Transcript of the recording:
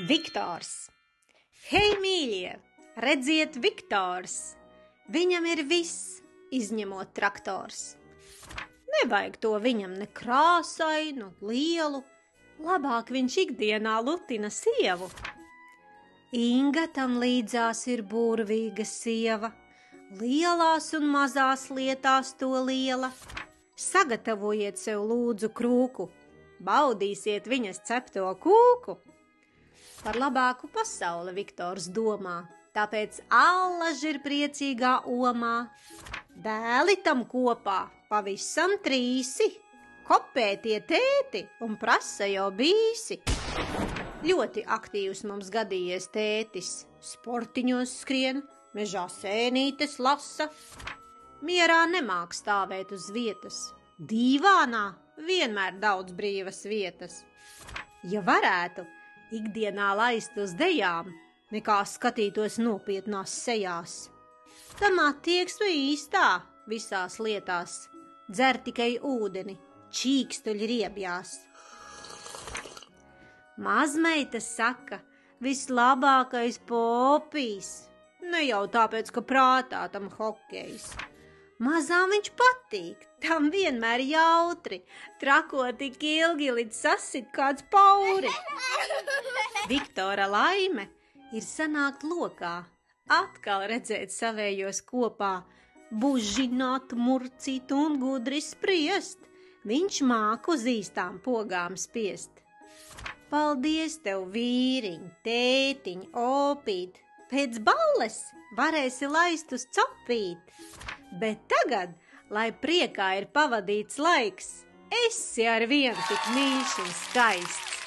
Viktors. Hei, mīļie, redziet Viktors! Viņam ir viss, izņemot traktors. Nevajag to viņam ne krāsainu, lielu, labāk viņš ikdienā lutina sievu. Inga tam līdzās ir burvīga sieva, lielās un mazās lietās to liela. Sagatavojiet sev lūdzu krūku, baudīsiet viņas cepto kūku. Par labāku pasauli Viktors domā, tāpēc allaž ir priecīgā omā. Dēli tam kopā pavisam trīsi, kopētie tēti un prasa jau bīsi. Ļoti aktīvs mums gadījies tētis, sportiņos skrien, mežā sēnītes lasa. Mierā nemāk stāvēt uz vietas, dīvānā vienmēr daudz brīvas vietas. Ja varētu ikdienā laist uz dejām, nekā skatītos nopietnās sejās. Tam attieksme īstā visās lietās, dzer tikai ūdeni, čīkstuļi riebjās. Mazmeita saka, vislabākais popijs, ne jau tāpēc, ka prātā tam hokejs. Mazām viņš patīk, tam vienmēr jautri, trako tik ilgi, līdz sasit kāds pauri. Viktora laime ir sanākt lokā, atkal redzēt savējos kopā, bužināt, murcīt un gudri spriest, viņš māk uz īstām pogām spiest. Paldies tev, vīriņ, tētiņ, opīt, pēc balles varēsi laist uz capīt, bet tagad, lai priekā ir pavadīts laiks, esi ar vienu tik mīļš un skaists.